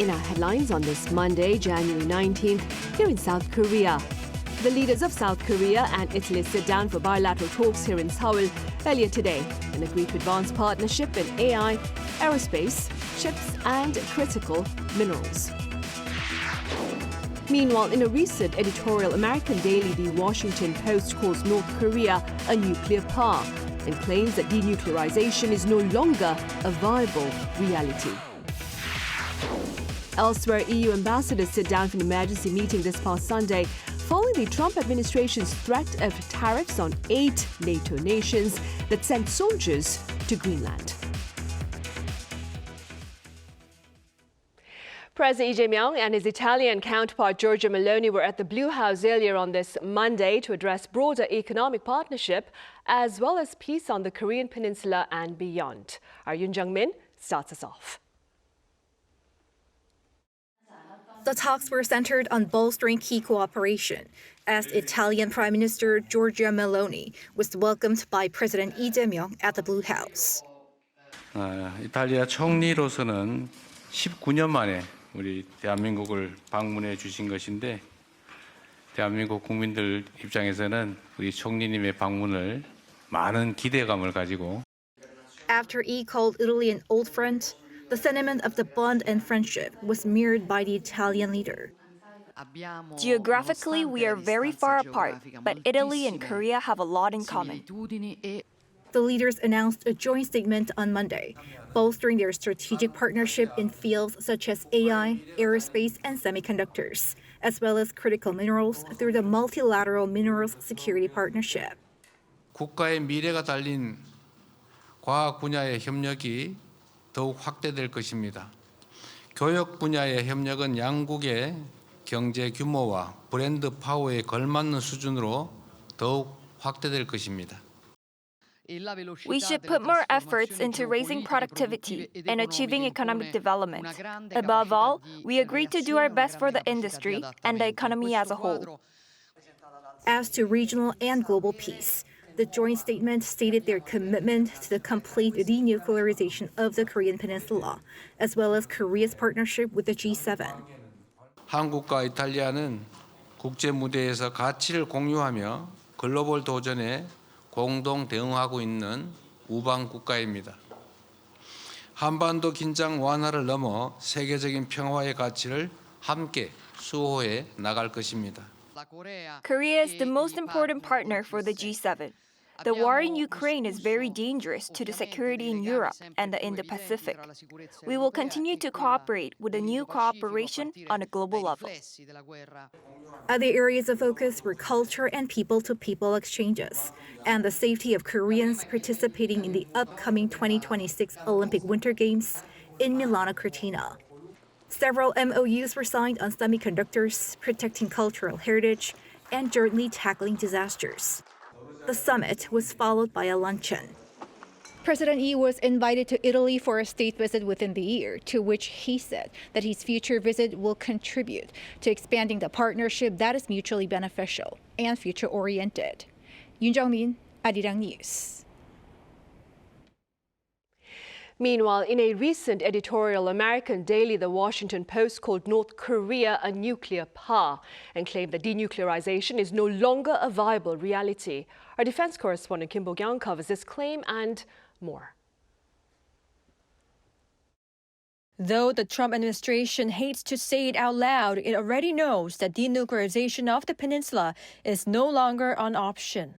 In our headlines on this Monday, January 19th, here in South Korea. The leaders of South Korea and Italy sit down for bilateral talks here in Seoul earlier today and agreed to advance partnership in AI, aerospace, chips and critical minerals. Meanwhile, in a recent editorial, American daily The Washington Post calls North Korea a nuclear power and claims that denuclearization is no longer a viable reality. Elsewhere, EU ambassadors sit down for an emergency meeting this past Sunday following the Trump administration's threat of tariffs on 8 NATO nations that sent soldiers to Greenland. President Lee Jae-myung and his Italian counterpart Giorgia Meloni were at the Blue House earlier on this Monday to address broader economic partnership as well as peace on the Korean Peninsula and beyond. Our Yoon Jung-min starts us off. The talks were centered on bolstering key cooperation, as Italian Prime Minister Giorgia Meloni was welcomed by President Lee Jae-myung at the Blue House. 이탈리아 총리로서는 19년 만에 우리 대한민국을 방문해 주신 것인데 대한민국 국민들 입장에서는 우리 총리님의 방문을 많은 기대감을 가지고 After Lee called Italy an old friend, the sentiment of the bond and friendship was mirrored by the Italian leader. Geographically, we are very far apart, but Italy and Korea have a lot in common. The leaders announced a joint statement on Monday, bolstering their strategic partnership in fields such as AI, aerospace, and semiconductors, as well as critical minerals through the multilateral minerals security partnership. 국가의 미래가 달린 과학 분야의 협력이 더욱 확대될 것입니다. 교육 분야의 협력은 양국의 경제 규모와 브랜드 파워에 걸맞는 수준으로 더욱 확대될 것입니다. We should put more efforts into raising productivity and achieving economic development. Above all, we agreed to do our best for the industry and the economy as a whole. As to regional and global peace, the joint statement stated their commitment to the complete denuclearization of the Korean Peninsula, as well as Korea's partnership with the G7. 한국과 이탈리아는 국제 무대에서 가치를 공유하며 글로벌 도전에 공동 대응하고 있는 우방 국가입니다. 한반도 긴장 완화를 넘어 세계적인 평화의 가치를 함께 수호해 나갈 것입니다. Korea is the most important partner for the G7. The war in Ukraine is very dangerous to the security in Europe and the Indo-Pacific. We will continue to cooperate with a new cooperation on a global level. Other areas of focus were culture and people-to-people exchanges, and the safety of Koreans participating in the upcoming 2026 Olympic Winter Games in Milano Cortina. Several MOUs were signed on semiconductors, protecting cultural heritage, and jointly tackling disasters. The summit was followed by a luncheon. President Lee was invited to Italy for a state visit within the year, to which he said that his future visit will contribute to expanding the partnership that is mutually beneficial and future-oriented. Yoon Jung-min, Arirang News. Meanwhile, in a recent editorial, American daily The Washington Post called North Korea a nuclear power and claimed that denuclearization is no longer a viable reality. Our defense correspondent Kim Bo-kyung covers this claim and more. Though the Trump administration hates to say it out loud, it already knows that denuclearization of the peninsula is no longer an option.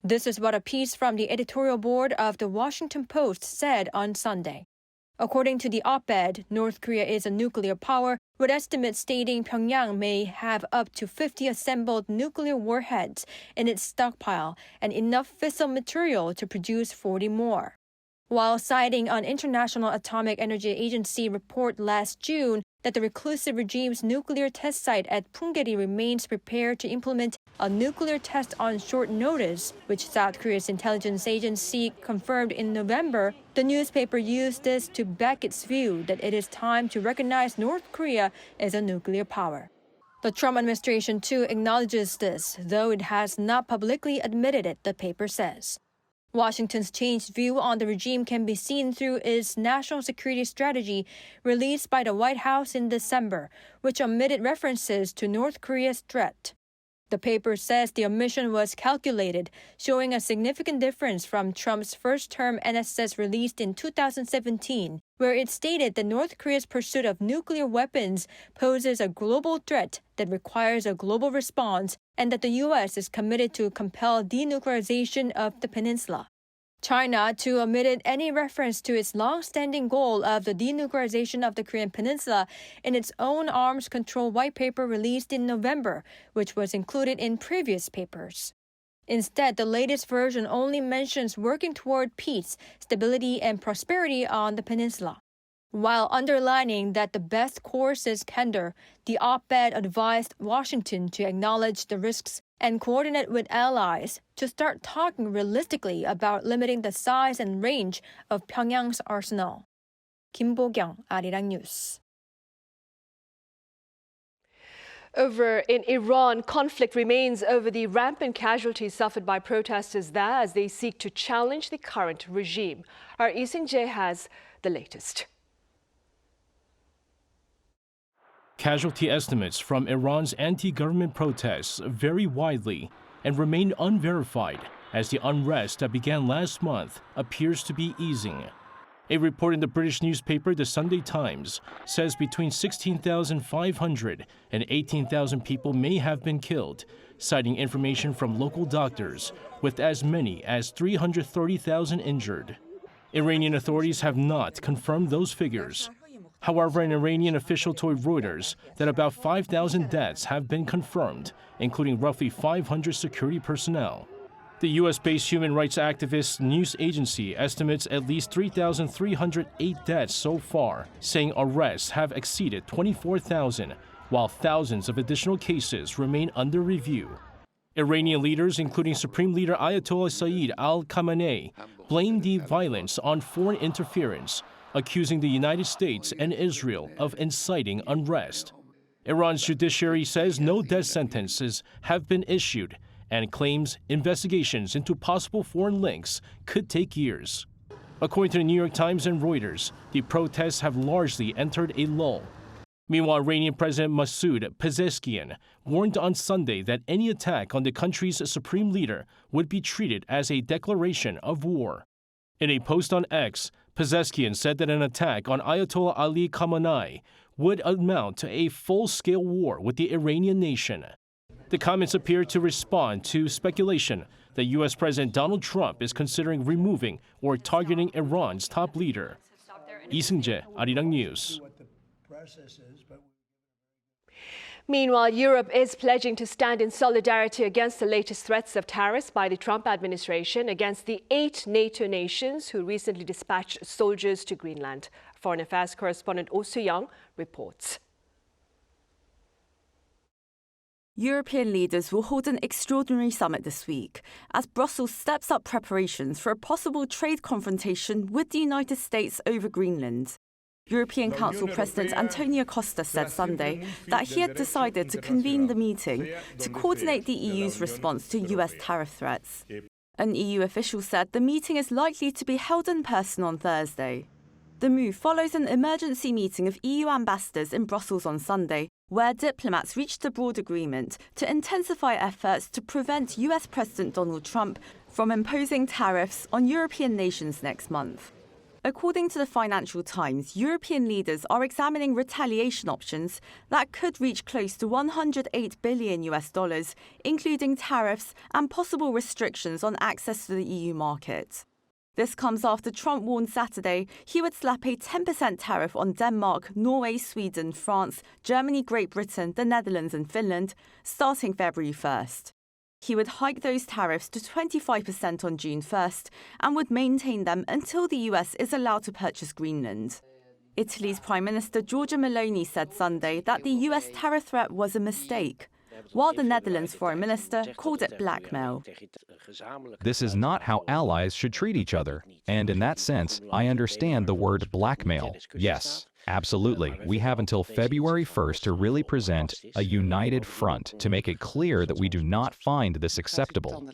This is what a piece from the editorial board of The Washington Post said on Sunday. According to the op-ed, North Korea is a nuclear power, with estimates stating Pyongyang may have up to 50 assembled nuclear warheads in its stockpile and enough fissile material to produce 40 more. While citing an International Atomic Energy Agency report last June that the reclusive regime's nuclear test site at Punggye-ri remains prepared to implement a nuclear test on short notice, which South Korea's intelligence agency confirmed in November, the newspaper used this to back its view that it is time to recognize North Korea as a nuclear power. The Trump administration, too, acknowledges this, though it has not publicly admitted it, the paper says. Washington's changed view on the regime can be seen through its national security strategy released by the White House in December, which omitted references to North Korea's threat. The paper says the omission was calculated, showing a significant difference from Trump's first-term NSS released in 2017, where it stated that North Korea's pursuit of nuclear weapons poses a global threat that requires a global response and that the U.S. is committed to compel denuclearization of the peninsula. China, too, omitted any reference to its long-standing goal of the denuclearization of the Korean Peninsula in its own arms control white paper released in November, which was included in previous papers. Instead, the latest version only mentions working toward peace, stability, and prosperity on the peninsula. While underlining that the best course is candor, the op-ed advised Washington to acknowledge the risks and coordinate with allies to start talking realistically about limiting the size and range of Pyongyang's arsenal. Kim Bo-kyung, Arirang News. Over in Iran, conflict remains over the rampant casualties suffered by protesters there as they seek to challenge the current regime. Our Lee Seung-jae has the latest. Casualty estimates from Iran's anti-government protests vary widely and remain unverified as the unrest that began last month appears to be easing. A report in the British newspaper The Sunday Times says between 16,500 and 18,000 people may have been killed, citing information from local doctors, with as many as 330,000 injured. Iranian authorities have not confirmed those figures. However, an Iranian official told Reuters that about 5,000 deaths have been confirmed, including roughly 500 security personnel. The U.S.-based human rights activist news agency estimates at least 3,308 deaths so far, saying arrests have exceeded 24,000, while thousands of additional cases remain under review. Iranian leaders, including Supreme Leader Ayatollah Sayyid al-Khamenei, blamed the violence on foreign interference, accusing the United States and Israel of inciting unrest. Iran's judiciary says no death sentences have been issued and claims investigations into possible foreign links could take years. According to the New York Times and Reuters, the protests have largely entered a lull. Meanwhile, Iranian President Masoud Pezeshkian warned on Sunday that any attack on the country's supreme leader would be treated as a declaration of war. In a post on X, Pezeshkian said that an attack on Ayatollah Ali Khamenei would amount to a full-scale war with the Iranian nation. The comments appear to respond to speculation that U.S. President Donald Trump is considering removing or targeting Iran's top leader. Lee Seung-jae, Arirang News. Meanwhile, Europe is pledging to stand in solidarity against the latest threats of tariffs by the Trump administration against the 8 NATO nations who recently dispatched soldiers to Greenland. Foreign Affairs correspondent Oh Soo-young reports. European leaders will hold an extraordinary summit this week as Brussels steps up preparations for a possible trade confrontation with the United States over Greenland. European Council President Antonio Costa said Sunday that he had decided to convene the meeting to coordinate the EU's response to US tariff threats. An EU official said the meeting is likely to be held in person on Thursday. The move follows an emergency meeting of EU ambassadors in Brussels on Sunday, where diplomats reached a broad agreement to intensify efforts to prevent US President Donald Trump from imposing tariffs on European nations next month. According to the Financial Times, European leaders are examining retaliation options that could reach close to $108 billion, including tariffs and possible restrictions on access to the EU market. This comes after Trump warned Saturday he would slap a 10% tariff on Denmark, Norway, Sweden, France, Germany, Great Britain, the Netherlands and Finland, starting February 1st. He would hike those tariffs to 25% on June 1st and would maintain them until the US is allowed to purchase Greenland. Italy's Prime Minister Giorgia Meloni said Sunday that the US tariff threat was a mistake, while the Netherlands Foreign Minister called it blackmail. This is not how allies should treat each other, and in that sense, I understand the word blackmail. Yes, absolutely. We have until February 1st to really present a united front to make it clear that we do not find this acceptable.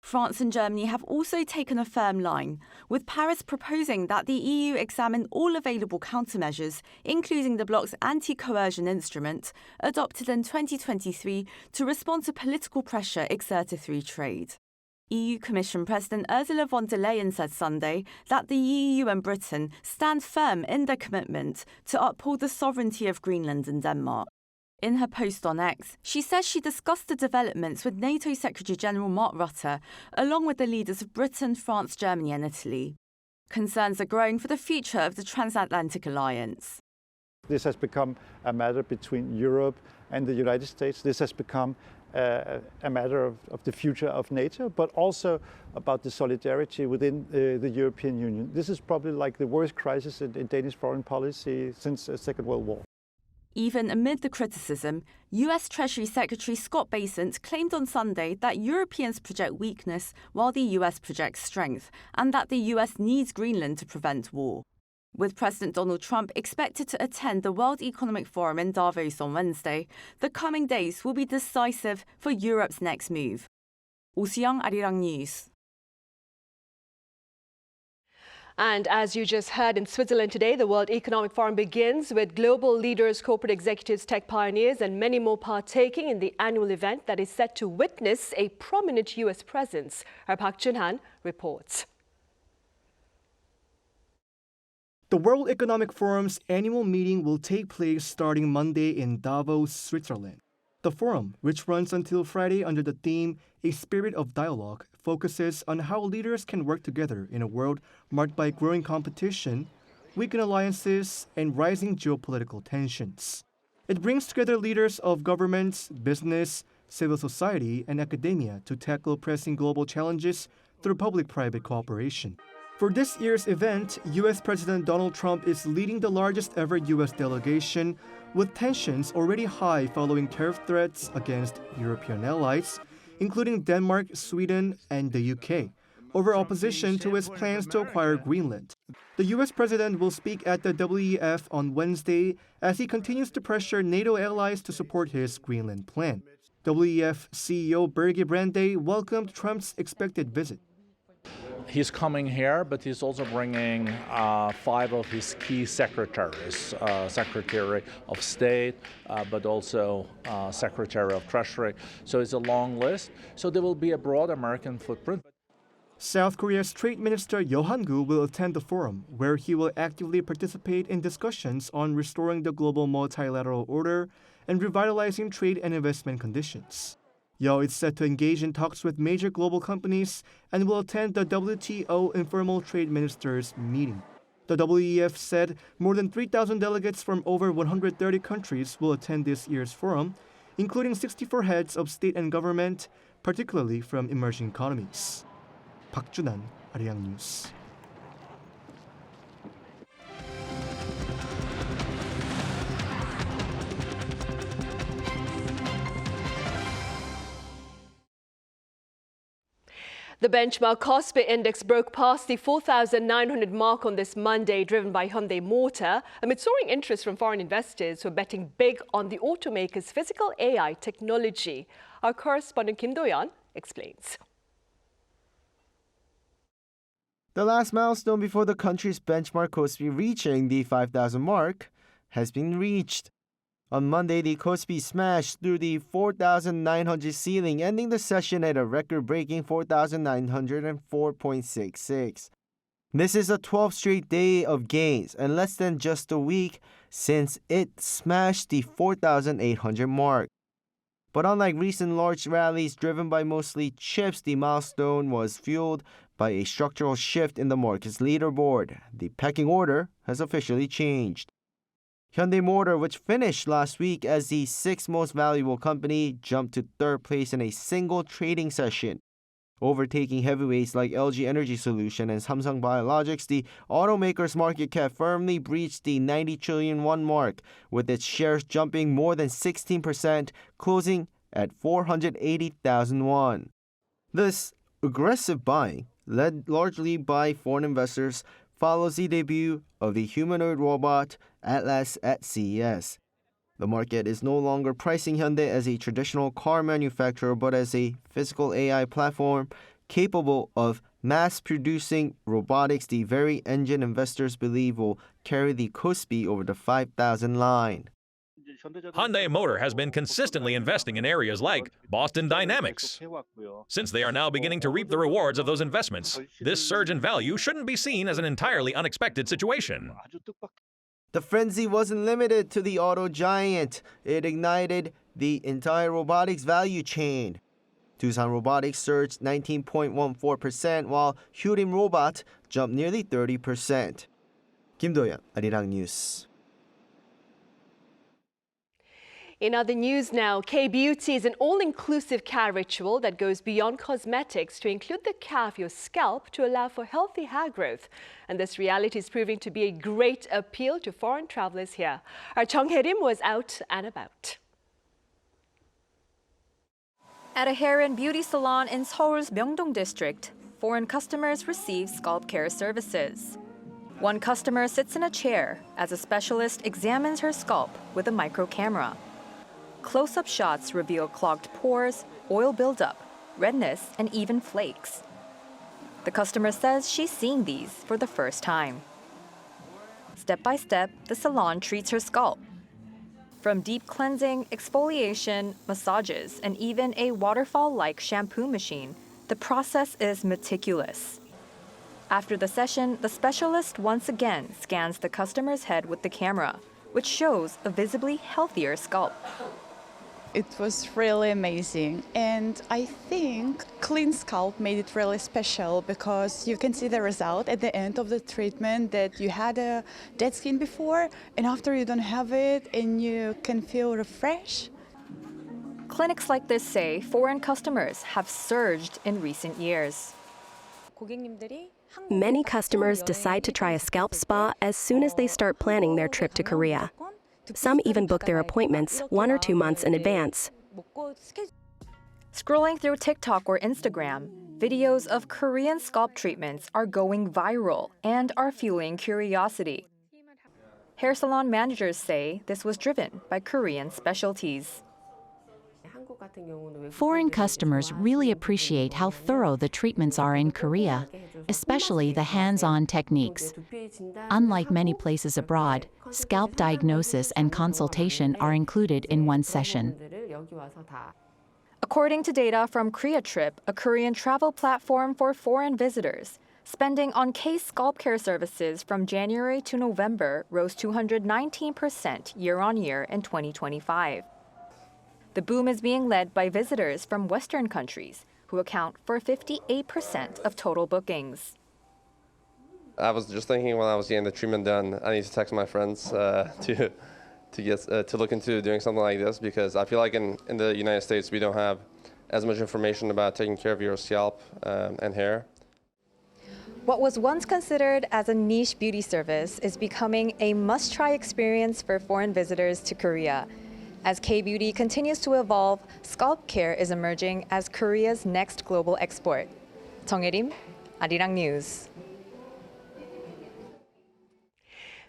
France and Germany have also taken a firm line, with Paris proposing that the EU examine all available countermeasures, including the bloc's anti-coercion instrument, adopted in 2023 to respond to political pressure exerted through trade. EU Commission President Ursula von der Leyen said Sunday that the EU and Britain stand firm in their commitment to uphold the sovereignty of Greenland and Denmark. In her post on X, she says she discussed the developments with NATO Secretary-General Mark Rutte, along with the leaders of Britain, France, Germany and Italy. Concerns are growing for the future of the transatlantic alliance. This has become a matter between Europe and the United States. This has become a matter of the future of NATO, but also about the solidarity within the European Union. This is probably like the worst crisis in Danish foreign policy since the Second World War. Even amid the criticism, US Treasury Secretary Scott Bessent claimed on Sunday that Europeans project weakness while the US projects strength, and that the US needs Greenland to prevent war. With President Donald Trump expected to attend the World Economic Forum in Davos on Wednesday, the coming days will be decisive for Europe's next move. Oh Soo-young, Arirang News. And as you just heard, in Switzerland today, the World Economic Forum begins with global leaders, corporate executives, tech pioneers, and many more partaking in the annual event that is set to witness a prominent U.S. presence. Our Park Jun-han reports. The World Economic Forum's annual meeting will take place starting Monday in Davos, Switzerland. The forum, which runs until Friday under the theme A Spirit of Dialogue, focuses on how leaders can work together in a world marked by growing competition, weakened alliances, and rising geopolitical tensions. It brings together leaders of governments, business, civil society, and academia to tackle pressing global challenges through public-private cooperation. For this year's event, U.S. President Donald Trump is leading the largest ever U.S. delegation, with tensions already high following tariff threats against European allies, including Denmark, Sweden, and the UK, over opposition to his plans to acquire Greenland. The U.S. president will speak at the WEF on Wednesday as he continues to pressure NATO allies to support his Greenland plan. WEF CEO Børge Brande welcomed Trump's expected visit. He's coming here, but he's also bringing 5 of his key secretaries, Secretary of State, but also Secretary of Treasury. So it's a long list. So there will be a broad American footprint. South Korea's Trade Minister Yo Han-gu will attend the forum, where he will actively participate in discussions on restoring the global multilateral order and revitalizing trade and investment conditions. Yo is set to engage in talks with major global companies and will attend the WTO Informal Trade Ministers meeting. The WEF said more than 3,000 delegates from over 130 countries will attend this year's forum, including 64 heads of state and government, particularly from emerging economies. Park Jun-han, Arirang News. The benchmark KOSPI index broke past the 4,900 mark on this Monday, driven by Hyundai Motors, amid soaring interest from foreign investors who are betting big on the automaker's physical AI technology. Our correspondent Kim Do-yeon explains. The last milestone before the country's benchmark KOSPI reaching the 5,000 mark has been reached. On Monday, the KOSPI smashed through the 4,900 ceiling, ending the session at a record-breaking 4,904.66. This is a 12th straight day of gains, and less than just a week since it smashed the 4,800 mark. But unlike recent large rallies driven by mostly chips, the milestone was fueled by a structural shift in the market's leaderboard. The pecking order has officially changed. Hyundai Motors, which finished last week as the 6th most valuable company, jumped to 3rd place in a single trading session. Overtaking heavyweights like LG Energy Solution and Samsung Biologics, the automaker's market cap firmly breached the 90 trillion won mark, with its shares jumping more than 16%, closing at 480,000 won. This aggressive buying, led largely by foreign investors, follows the debut of the humanoid robot Atlas at CES. The market is no longer pricing Hyundai as a traditional car manufacturer, but as a physical AI platform capable of mass-producing robotics, the very engine investors believe will carry the KOSPI over the 5,000 line. Hyundai Motor has been consistently investing in areas like Boston Dynamics. Since they are now beginning to reap the rewards of those investments, this surge in value shouldn't be seen as an entirely unexpected situation. The frenzy wasn't limited to the auto giant. It ignited the entire robotics value chain. Doosan Robotics surged 19.14%, while Hyundai Robot jumped nearly 30%. Kim Do-yeon, Arirang News. In other news now, K-Beauty is an all-inclusive care ritual that goes beyond cosmetics to include the care of your scalp to allow for healthy hair growth. And this reality is proving to be a great appeal to foreign travelers here. Our Chung Hae-rim was out and about. At a hair and beauty salon in Seoul's Myeongdong district, foreign customers receive scalp care services. One customer sits in a chair as a specialist examines her scalp with a micro camera. Close-up shots reveal clogged pores, oil buildup, redness, and even flakes. The customer says she's seeing these for the first time. Step by step, the salon treats her scalp. From deep cleansing, exfoliation, massages, and even a waterfall-like shampoo machine, the process is meticulous. After the session, the specialist once again scans the customer's head with the camera, which shows a visibly healthier scalp. It was really amazing, and I think clean scalp made it really special because you can see the result at the end of the treatment that you had a dead skin before, and after you don't have it and you can feel refreshed. Clinics like this say foreign customers have surged in recent years. Many customers decide to try a scalp spa as soon as they start planning their trip to Korea. Some even book their appointments 1 or 2 months in advance. Scrolling through TikTok or Instagram, videos of Korean scalp treatments are going viral and are fueling curiosity. Hair salon managers say this was driven by Korean specialties. Foreign customers really appreciate how thorough the treatments are in Korea, especially the hands-on techniques. Unlike many places abroad, scalp diagnosis and consultation are included in one session. According to data from KoreaTrip, a Korean travel platform for foreign visitors, spending on case scalp care services from January to November rose 219% year-on-year in 2025. The boom is being led by visitors from Western countries, who account for 58% of total bookings. I was just thinking when I was getting the treatment done, I need to text my friends to look into doing something like this, because I feel like in the United States we don't have as much information about taking care of your scalp and hair. What was once considered as a niche beauty service is becoming a must-try experience for foreign visitors to Korea. As K-beauty continues to evolve, scalp care is emerging as Korea's next global export. Chung Hae-rim, Arirang News.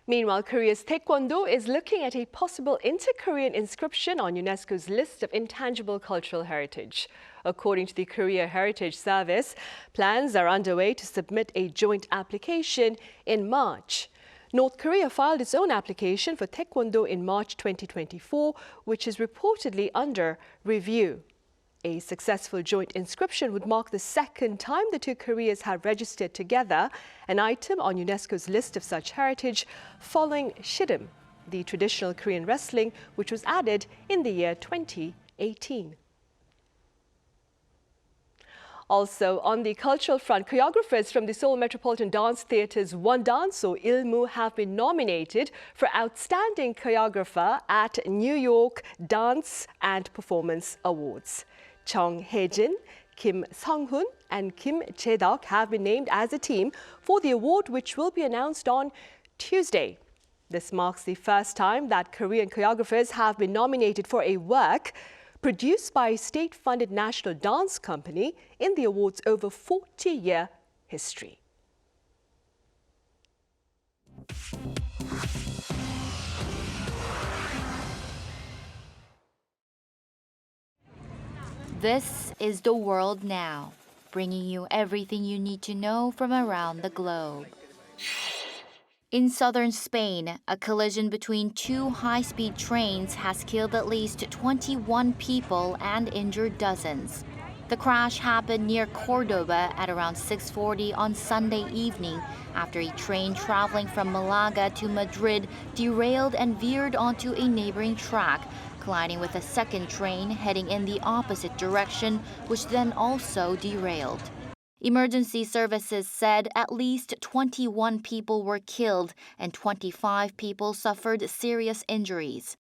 Meanwhile, Korea's Taekwondo is looking at a possible inter-Korean inscription on UNESCO's list of intangible cultural heritage. According to the Korea Heritage Service, plans are underway to submit a joint application in March. North Korea filed its own application for Taekwondo in March 2024, which is reportedly under review. A successful joint inscription would mark the second time the two Koreas have registered together an item on UNESCO's list of such heritage, following Shirim, the traditional Korean wrestling, which was added in the year 2018. Also, on the cultural front, choreographers from the Seoul Metropolitan Dance Theatre's Wondanso Ilmu have been nominated for Outstanding Choreographer at New York Dance and Performance Awards. Chung Hae-jin, Kim Sung-hoon and Kim Jae-deok have been named as a team for the award, which will be announced on Tuesday. This marks the first time that Korean choreographers have been nominated for a work produced by a state-funded national dance company in the award's over 40-year history. This is the world now. bringing you everything you need to know from around the globe. In southern Spain, a collision between two high-speed trains has killed at least 21 people and injured dozens. The crash happened near Cordoba at around 6:40 on Sunday evening after a train traveling from Malaga to Madrid derailed and veered onto a neighboring track, colliding with a second train heading in the opposite direction, which then also derailed. Emergency services said at least 21 people were killed and 25 people suffered serious injuries.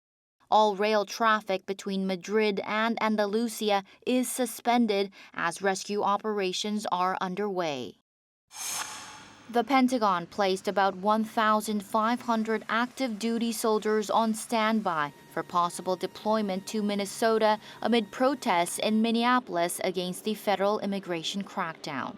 All rail traffic between Madrid and Andalusia is suspended as rescue operations are underway. The Pentagon placed about 1,500 active duty soldiers on standby for possible deployment to Minnesota amid protests in Minneapolis against the federal immigration crackdown.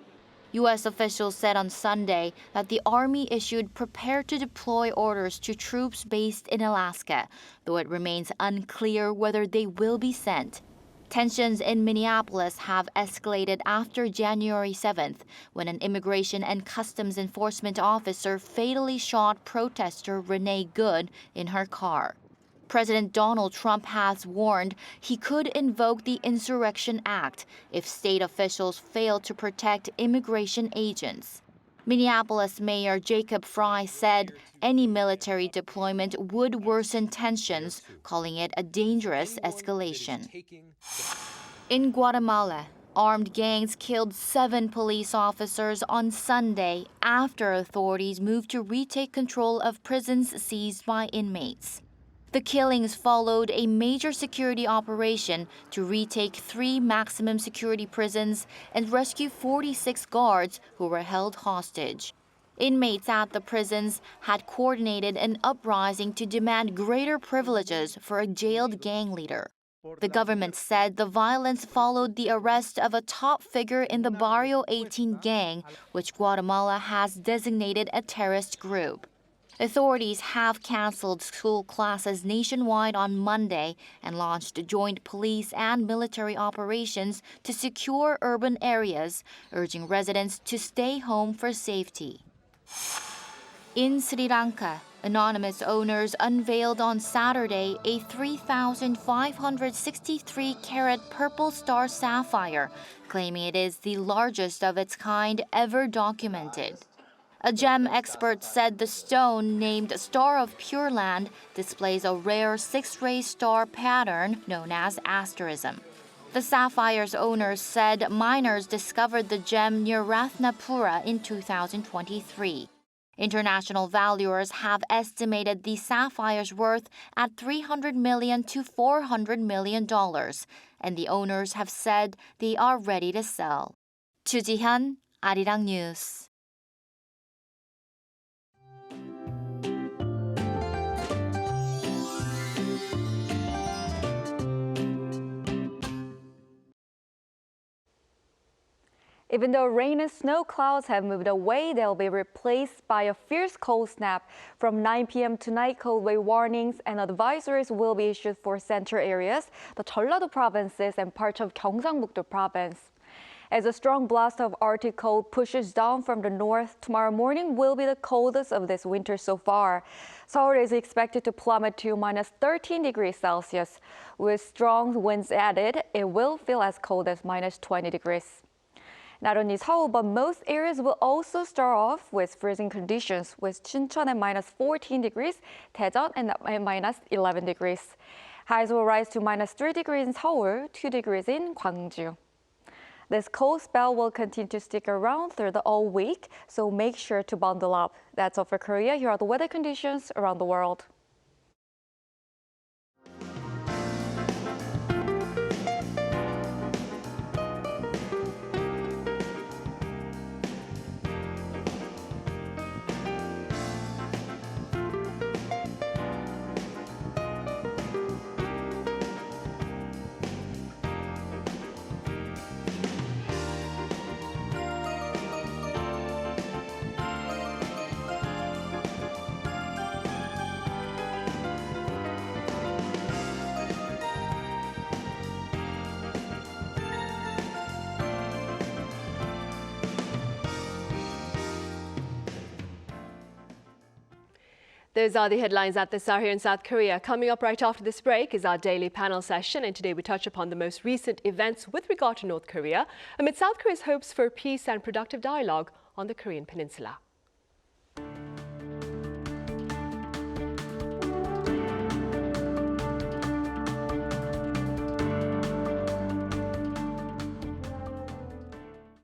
U.S. officials said on Sunday that the Army issued prepare to deploy orders to troops based in Alaska, though it remains unclear whether they will be sent. Tensions in Minneapolis have escalated after January 7th, when an immigration and customs enforcement officer fatally shot protester Renee Good in her car. President Donald Trump has warned he could invoke the Insurrection Act if state officials fail to protect immigration agents. Minneapolis Mayor Jacob Fry said any military deployment would worsen tensions, calling it a dangerous escalation. In Guatemala, armed gangs killed 7 police officers on Sunday after authorities moved to retake control of prisons seized by inmates. The killings followed a major security operation to retake 3 maximum security prisons and rescue 46 guards who were held hostage. Inmates at the prisons had coordinated an uprising to demand greater privileges for a jailed gang leader. The government said the violence followed the arrest of a top figure in the Barrio 18 gang, which Guatemala has designated a terrorist group. Authorities have canceled school classes nationwide on Monday and launched joint police and military operations to secure urban areas, urging residents to stay home for safety. In Sri Lanka, anonymous owners unveiled on Saturday a 3,563-carat purple star sapphire, claiming it is the largest of its kind ever documented. A gem expert said the stone, named Star of Pure Land, displays a rare 6-ray star pattern known as asterism. The sapphire's owners said miners discovered the gem near Ratnapura in 2023. International valuers have estimated the sapphire's worth at $300 million to $400 million, and the owners have said they are ready to sell. Chu Ji-hyun, Arirang News. Even though rain and snow clouds have moved away, they'll be replaced by a fierce cold snap. From 9 p.m. tonight, cold wave warnings and advisories will be issued for central areas, the Jeollado provinces, and parts of Gyeongsang-buk-do province. As a strong blast of Arctic cold pushes down from the north, tomorrow morning will be the coldest of this winter so far. Seoul is expected to plummet to minus 13 degrees Celsius. With strong winds added, it will feel as cold as minus 20 degrees. Not only Seoul, but most areas will also start off with freezing conditions, with Chuncheon at minus 14 degrees, Daejeon at minus 11 degrees. Highs will rise to minus 3 degrees in Seoul, 2 degrees in Gwangju. This cold spell will continue to stick around through the whole week, so make sure to bundle up. That's all for Korea. Here are the weather conditions around the world. Those are the headlines at this hour here in South Korea. Coming up right after this break is our daily panel session, and today we touch upon the most recent events with regard to North Korea amid South Korea's hopes for peace and productive dialogue on the Korean Peninsula.